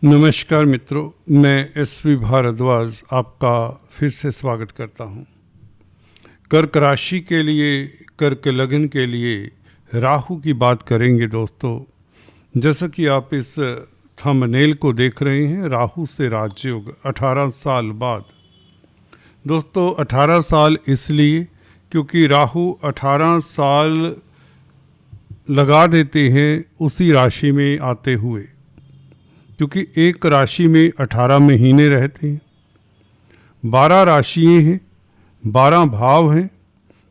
नमस्कार मित्रों, मैं एसवी भारद्वाज आपका फिर से स्वागत करता हूं। कर्क राशि के लिए, कर्क लग्न के लिए राहु की बात करेंगे दोस्तों। जैसा कि आप इस थंबनेल को देख रहे हैं, राहु से राजयोग 18 साल बाद। दोस्तों 18 साल इसलिए क्योंकि राहु 18 साल लगा देते हैं उसी राशि में आते हुए, क्योंकि एक राशि में 18 महीने रहते हैं, 12 राशियाँ हैं, 12 भाव हैं।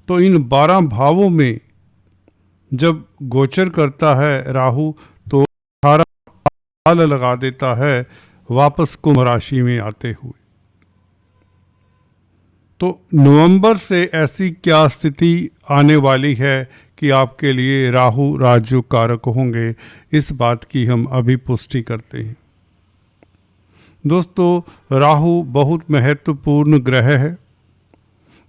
तो इन 12 भावों में जब गोचर करता है राहु तो 18 साल लगा देता है वापस कुंभ राशि में आते हुए। तो नवंबर से ऐसी क्या स्थिति आने वाली है कि आपके लिए राहु राजयोग कारक होंगे, इस बात की हम अभी पुष्टि करते हैं। दोस्तों राहु बहुत महत्वपूर्ण ग्रह है।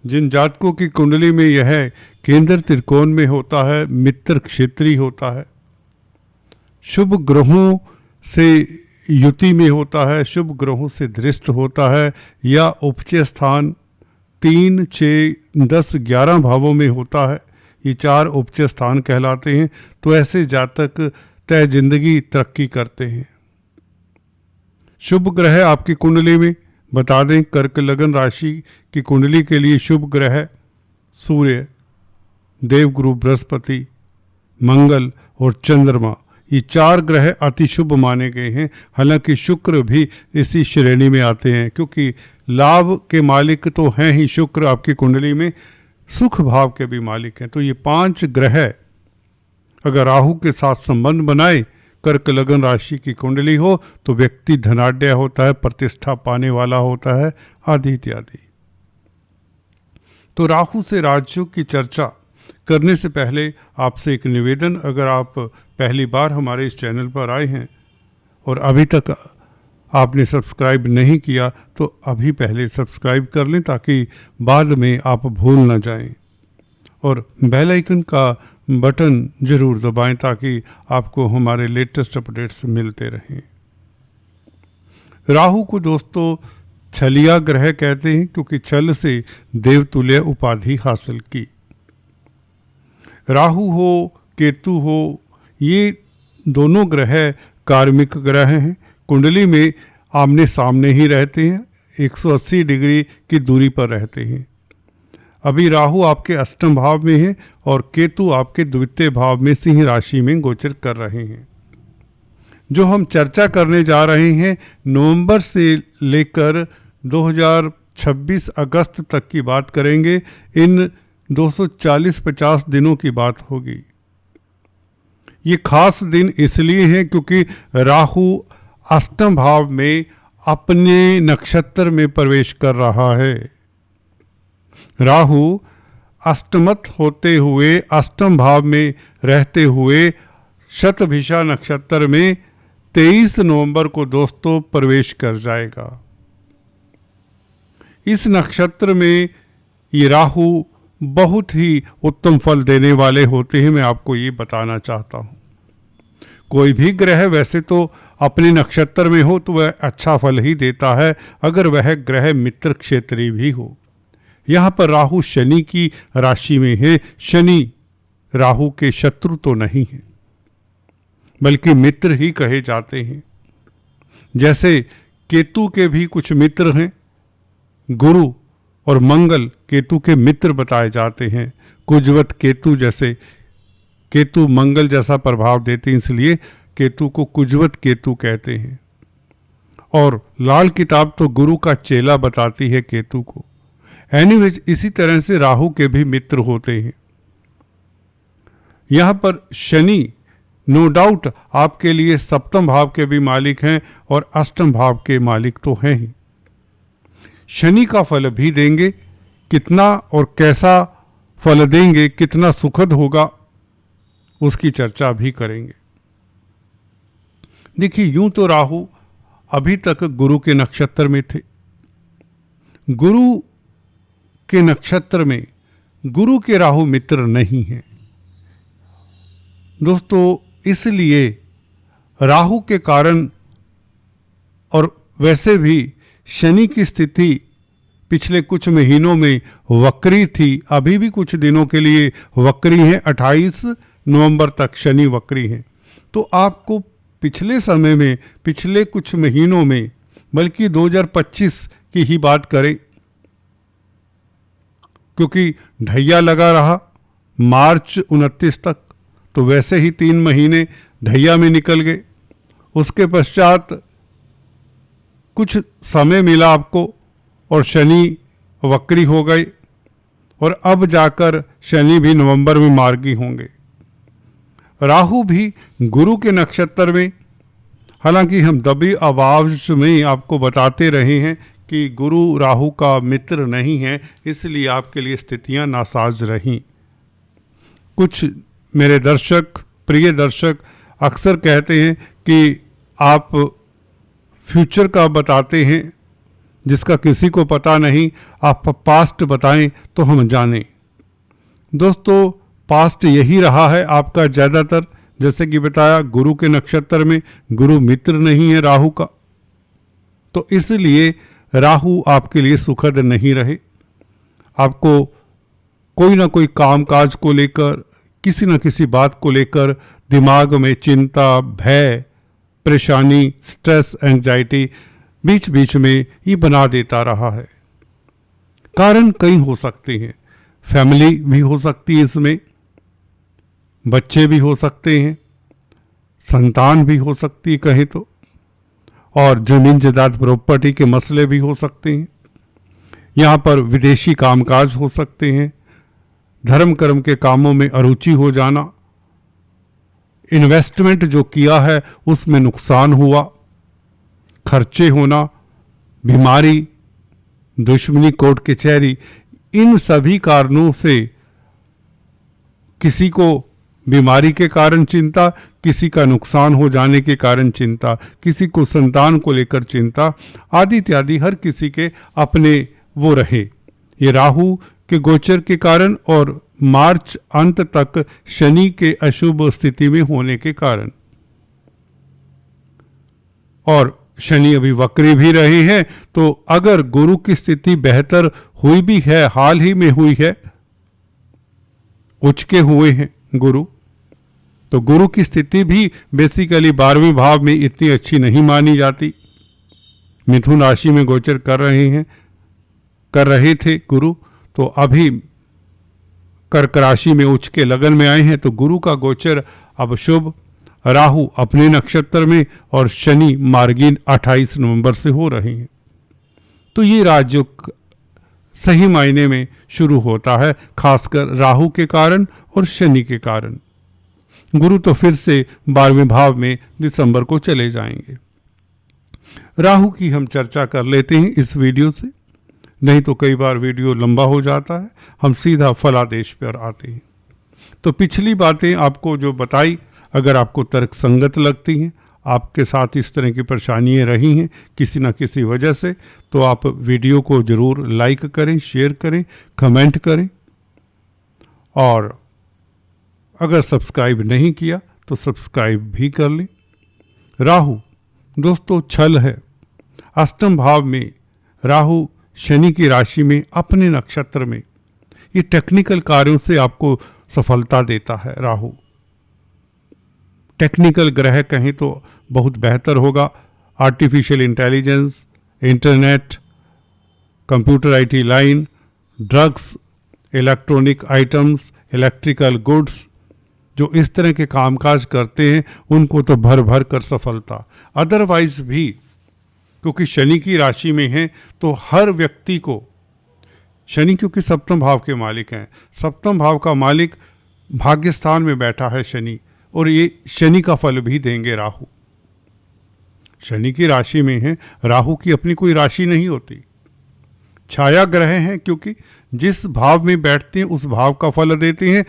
जिन जातकों की कुंडली में यह केंद्र त्रिकोण में होता है, मित्र क्षेत्री होता है, शुभ ग्रहों से युति में होता है, शुभ ग्रहों से दृष्ट होता है, या उपचय स्थान 3, 6, 10, 11 भावों में होता है, ये 4 उपचय स्थान कहलाते हैं। तो ऐसे जातक तय जिंदगी तरक्की करते हैं। शुभ ग्रह आपकी कुंडली में बता दें, कर्क लगन राशि की कुंडली के लिए शुभ ग्रह सूर्य, देवगुरु बृहस्पति, मंगल और चंद्रमा, ये 4 ग्रह अति शुभ माने गए हैं। हालांकि शुक्र भी इसी श्रेणी में आते हैं, क्योंकि लाभ के मालिक तो हैं ही शुक्र, आपकी कुंडली में सुख भाव के भी मालिक हैं। तो ये 5 ग्रह अगर राहु के साथ संबंध बनाए, कर्क लगन राशि की कुंडली हो, तो व्यक्ति धनाढ्य होता है, प्रतिष्ठा पाने वाला होता है, आदि इत्यादि। तो राहु से राजयोग की चर्चा करने से पहले आपसे एक निवेदन, अगर आप पहली बार हमारे इस चैनल पर आए हैं और अभी तक आपने सब्सक्राइब नहीं किया, तो अभी पहले सब्सक्राइब कर लें ताकि बाद में आप भूल ना जाएं, और बेल आइकन का बटन जरूर दबाएं ताकि आपको हमारे लेटेस्ट अपडेट्स मिलते रहें। राहु को दोस्तों छलिया ग्रह कहते हैं, क्योंकि छल से देवतुल्य उपाधि हासिल की। राहु हो, केतु हो, ये दोनों ग्रह कार्मिक ग्रह हैं। कुंडली में आमने सामने ही रहते हैं, 180 डिग्री की दूरी पर रहते हैं। अभी राहु आपके अष्टम भाव में है और केतु आपके द्वितीय भाव में सिंह राशि में गोचर कर रहे हैं। जो हम चर्चा करने जा रहे हैं, नवंबर से लेकर 2026 अगस्त तक की बात करेंगे। इन 240-50 दिनों की बात होगी। ये खास दिन इसलिए है क्योंकि राहु अष्टम भाव में अपने नक्षत्र में प्रवेश कर रहा है। राहु अष्टमत होते हुए अष्टम भाव में रहते हुए शतभिषा नक्षत्र में 23 नवंबर को दोस्तों प्रवेश कर जाएगा। इस नक्षत्र में ये राहु बहुत ही उत्तम फल देने वाले होते हैं, मैं आपको ये बताना चाहता हूँ। कोई भी ग्रह वैसे तो अपने नक्षत्र में हो तो वह अच्छा फल ही देता है, अगर वह ग्रह मित्र क्षेत्री भी हो। यहाँ पर राहु शनि की राशि में है। शनि राहु के शत्रु तो नहीं है, बल्कि मित्र ही कहे जाते हैं। जैसे केतु के भी कुछ मित्र हैं, गुरु और मंगल केतु के मित्र बताए जाते हैं। कुजवत केतु, जैसे केतु मंगल जैसा प्रभाव देते हैं, इसलिए केतु को कुजवत केतु कहते हैं। और लाल किताब तो गुरु का चेला बताती है केतु को। एनीवेज, इसी तरह से राहु के भी मित्र होते हैं। यहां पर शनि नो डाउट आपके लिए सप्तम भाव के भी मालिक हैं और अष्टम भाव के मालिक तो हैं ही। शनि का फल भी देंगे, कितना और कैसा फल देंगे, कितना सुखद होगा, उसकी चर्चा भी करेंगे। देखिए, यूं तो राहु अभी तक गुरु के नक्षत्र में थे। गुरु के नक्षत्र में गुरु के राहु मित्र नहीं हैं दोस्तों। इसलिए राहु के कारण और वैसे भी शनि की स्थिति पिछले कुछ महीनों में वक्री थी, अभी भी कुछ दिनों के लिए वक्री है। 28 नवंबर तक शनि वक्री है। तो आपको पिछले समय में, पिछले कुछ महीनों में, बल्कि 2025 की ही बात करें, क्योंकि ढैया लगा रहा मार्च 29 तक, तो वैसे ही 3 महीने ढैया में निकल गए। उसके पश्चात कुछ समय मिला आपको और शनि वक्री हो गए, और अब जाकर शनि भी नवंबर में मार्गी होंगे। राहु भी गुरु के नक्षत्र में, हालांकि हम दबी आवाज में आपको बताते रहे हैं कि गुरु राहु का मित्र नहीं है, इसलिए आपके लिए स्थितियां नासाज रहीं। कुछ मेरे दर्शक, प्रिय दर्शक अक्सर कहते हैं कि आप फ्यूचर का बताते हैं जिसका किसी को पता नहीं, आप पास्ट बताएं तो हम जानें। दोस्तों, पास्ट यही रहा है आपका ज़्यादातर, जैसे कि बताया गुरु के नक्षत्र में गुरु मित्र नहीं है राहु का, तो इसलिए राहु आपके लिए सुखद नहीं रहे। आपको कोई ना कोई कामकाज को लेकर, किसी न किसी बात को लेकर दिमाग में चिंता, भय, परेशानी, स्ट्रेस, एंजाइटी बीच बीच में ये बना देता रहा है। कारण कई हो सकते हैं, फैमिली भी हो सकती है, इसमें बच्चे भी हो सकते हैं, संतान भी हो सकती है कहे तो, और जमीन जायदाद प्रॉपर्टी के मसले भी हो सकते हैं। यहाँ पर विदेशी कामकाज हो सकते हैं, धर्म कर्म के कामों में अरुचि हो जाना, इन्वेस्टमेंट जो किया है उसमें नुकसान हुआ, खर्चे होना, बीमारी, दुश्मनी, कोर्ट कचहरी, इन सभी कारणों से किसी को बीमारी के कारण चिंता, किसी का नुकसान हो जाने के कारण चिंता, किसी को संतान को लेकर चिंता, आदि इत्यादि हर किसी के अपने वो रहे। ये राहु के गोचर के कारण और मार्च अंत तक शनि के अशुभ स्थिति में होने के कारण, और शनि अभी वक्री भी रहे हैं, तो अगर गुरु की स्थिति बेहतर हुई भी है, हाल ही में हुई है, उच्च के हुए हैं गुरु, तो गुरु की स्थिति भी बेसिकली 12वें भाव में इतनी अच्छी नहीं मानी जाती। मिथुन राशि में गोचर कर रहे थे गुरु, तो अभी कर्क राशि में उच्च के लगन में आए हैं, तो गुरु का गोचर अब शुभ, राहु अपने नक्षत्र में और शनि मार्गीन 28 नवंबर से हो रहे हैं। तो ये राजयोग सही मायने में शुरू होता है, खासकर राहु के कारण और शनि के कारण। गुरु तो फिर से 12वें भाव में दिसंबर को चले जाएंगे। राहु की हम चर्चा कर लेते हैं इस वीडियो से, नहीं तो कई बार वीडियो लंबा हो जाता है, हम सीधा फलादेश पर आते हैं। तो पिछली बातें आपको जो बताई, अगर आपको तर्क संगत लगती हैं, आपके साथ इस तरह की परेशानियां रही हैं किसी न किसी वजह से, तो आप वीडियो को ज़रूर लाइक करें, शेयर करें, कमेंट करें, और अगर सब्सक्राइब नहीं किया तो सब्सक्राइब भी कर लें। राहु दोस्तों छल है। अष्टम भाव में राहु शनि की राशि में अपने नक्षत्र में, ये टेक्निकल कार्यों से आपको सफलता देता है। राहु टेक्निकल ग्रह कहें तो बहुत बेहतर होगा। Artificial intelligence, internet, computer IT line, drugs, electronic items, electrical goods, जो इस तरह के कामकाज करते हैं उनको तो भर भर कर सफलता। अदरवाइज भी क्योंकि शनि की राशि में है, तो हर व्यक्ति को, शनि क्योंकि सप्तम भाव के मालिक हैं, सप्तम भाव का मालिक भाग्य स्थान में बैठा है शनि, और ये शनि का फल भी देंगे राहु। शनि की राशि में है, राहु की अपनी कोई राशि नहीं होती, छाया ग्रह हैं, क्योंकि जिस भाव में बैठते हैं उस भाव का फल देते हैं।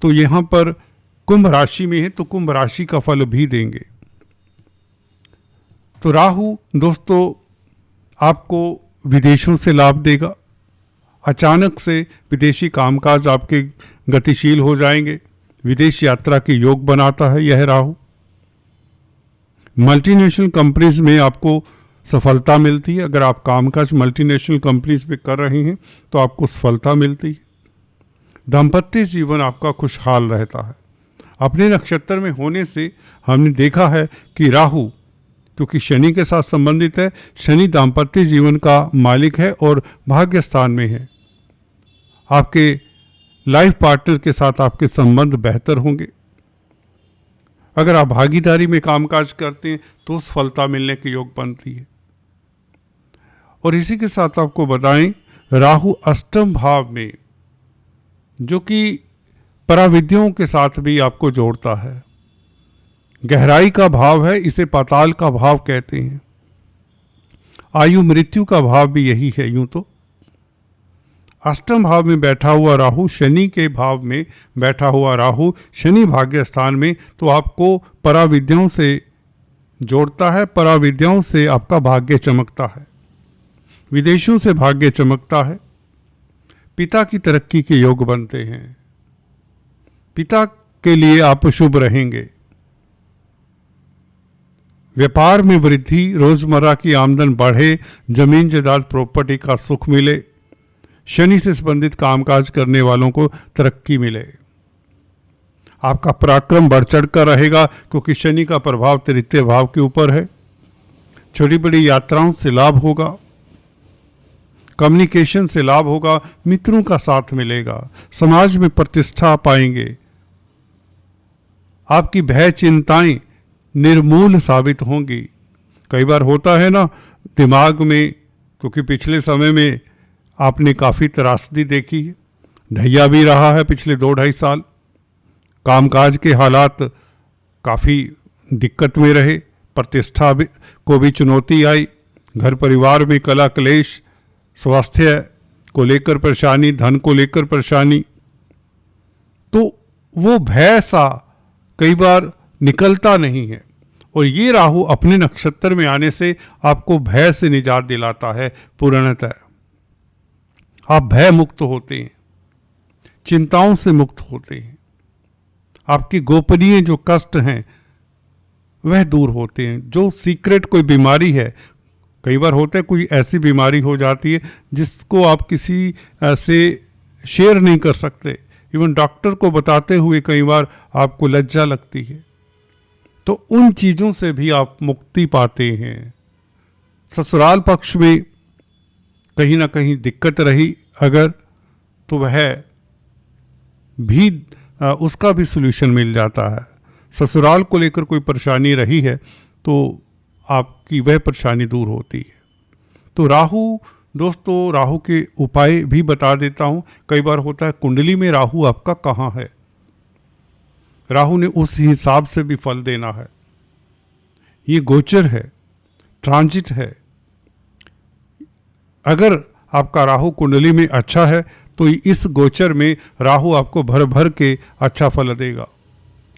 तो यहाँ पर कुंभ राशि में है, तो कुंभ राशि का फल भी देंगे। तो राहु दोस्तों आपको विदेशों से लाभ देगा। अचानक से विदेशी कामकाज आपके गतिशील हो जाएंगे। विदेश यात्रा के योग बनाता है यह राहु। मल्टीनेशनल कंपनीज में आपको सफलता मिलती है। अगर आप कामकाज मल्टीनेशनल कंपनीज में कर रहे हैं तो आपको सफलता मिलती है। दाम्पत्य जीवन आपका खुशहाल रहता है। अपने नक्षत्र में होने से हमने देखा है कि राहु, क्योंकि शनि के साथ संबंधित है, शनि दाम्पत्य जीवन का मालिक है और भाग्य स्थान में है। आपके लाइफ पार्टनर के साथ आपके संबंध बेहतर होंगे। अगर आप भागीदारी में कामकाज करते हैं तो सफलता मिलने के योग बनती है। और इसी के साथ आपको बताएं, राहु अष्टम भाव में, जो कि पराविद्याओं के साथ भी आपको जोड़ता है, गहराई का भाव है, इसे पाताल का भाव कहते हैं। आयु मृत्यु का भाव भी यही है। यूं तो अष्टम भाव में बैठा हुआ राहु, शनि के भाव में बैठा हुआ राहु, शनि भाग्य स्थान में, तो आपको पराविद्याओं से जोड़ता है। पराविद्याओं से आपका भाग्य चमकता है, विदेशों से भाग्य चमकता है, पिता की तरक्की के योग बनते हैं, पिता के लिए आप शुभ रहेंगे, व्यापार में वृद्धि, रोजमर्रा की आमदन बढ़े, जमीन जायदाद प्रॉपर्टी का सुख मिले, शनि से संबंधित कामकाज करने वालों को तरक्की मिले। आपका पराक्रम बढ़ चढ़ कर रहेगा क्योंकि शनि का प्रभाव तृतीय भाव के ऊपर है। छोटी बड़ी यात्राओं से लाभ होगा, कम्युनिकेशन से लाभ होगा, मित्रों का साथ मिलेगा, समाज में प्रतिष्ठा पाएंगे। आपकी भय चिंताएं निर्मूल साबित होंगी। कई बार होता है ना दिमाग में, क्योंकि पिछले समय में आपने काफ़ी त्रासदी देखी है, ढैया भी रहा है पिछले 2-2.5 साल, कामकाज के हालात काफ़ी दिक्कत में रहे, प्रतिष्ठा को भी चुनौती आई, घर परिवार में कला क्लेश, स्वास्थ्य को लेकर परेशानी, धन को लेकर परेशानी, तो वो भय सा कई बार निकलता नहीं है। और ये राहु अपने नक्षत्र में आने से आपको भय से निजात दिलाता है। पूर्णतः आप भय मुक्त होते हैं, चिंताओं से मुक्त होते हैं, आपकी गोपनीय जो कष्ट हैं वह दूर होते हैं। जो सीक्रेट कोई बीमारी है, कई बार होता है कोई ऐसी बीमारी हो जाती है जिसको आप किसी से शेयर नहीं कर सकते, इवन डॉक्टर को बताते हुए कई बार आपको लज्जा लगती है, तो उन चीज़ों से भी आप मुक्ति पाते हैं। ससुराल पक्ष में कहीं ना कहीं दिक्कत रही अगर, तो वह भी उसका भी सलूशन मिल जाता है। ससुराल को लेकर कोई परेशानी रही है तो आपकी वह परेशानी दूर होती है। तो राहु, दोस्तों राहु के उपाय भी बता देता हूँ। कई बार होता है कुंडली में राहु आपका कहाँ है, राहु ने उस हिसाब से भी फल देना है। ये गोचर है, ट्रांजिट है। अगर आपका राहु कुंडली में अच्छा है तो इस गोचर में राहु आपको भर भर के अच्छा फल देगा।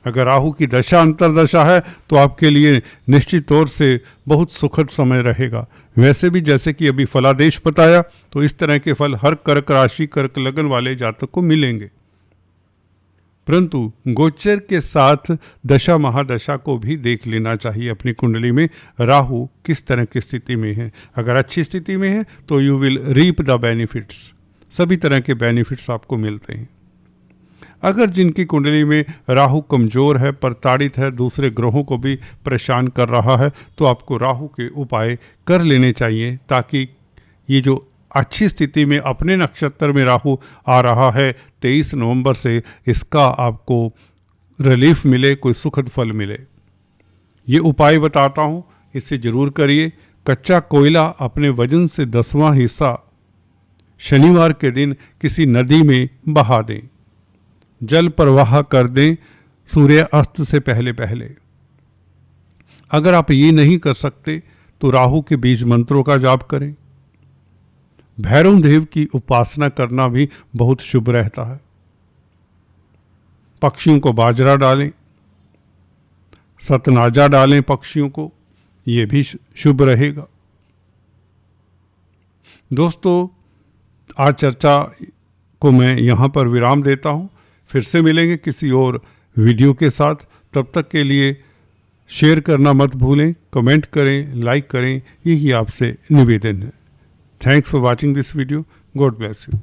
अगर राहु की दशा अंतरदशा है तो आपके लिए निश्चित तौर से बहुत सुखद समय रहेगा। वैसे भी जैसे कि अभी फलादेश बताया, तो इस तरह के फल हर कर्क राशि, कर्क लगन वाले जातक को मिलेंगे। परंतु गोचर के साथ दशा महादशा को भी देख लेना चाहिए अपनी कुंडली में, राहु किस तरह की स्थिति में है। अगर अच्छी स्थिति में है तो you will reap the benefits, सभी तरह के बेनिफिट्स आपको मिलते हैं। अगर जिनकी कुंडली में राहु कमज़ोर है, प्रताड़ित है, दूसरे ग्रहों को भी परेशान कर रहा है, तो आपको राहु के उपाय कर लेने चाहिए, ताकि ये जो अच्छी स्थिति में अपने नक्षत्र में राहु आ रहा है 23 नवंबर से, इसका आपको रिलीफ मिले, कोई सुखद फल मिले। ये उपाय बताता हूँ, इससे ज़रूर करिए। कच्चा कोयला अपने वजन से 10वां हिस्सा शनिवार के दिन किसी नदी में बहा दें, जल प्रवाह कर दें सूर्य अस्त से पहले पहले। अगर आप ये नहीं कर सकते तो राहु के बीज मंत्रों का जाप करें। भैरव देव की उपासना करना भी बहुत शुभ रहता है। पक्षियों को बाजरा डालें, सतनाजा डालें पक्षियों को, ये भी शुभ रहेगा। दोस्तों, आज चर्चा को मैं यहाँ पर विराम देता हूँ। फिर से मिलेंगे किसी और वीडियो के साथ। तब तक के लिए शेयर करना मत भूलें, कमेंट करें, लाइक करें, यही आपसे निवेदन है। Thanks for watching this video. God bless you.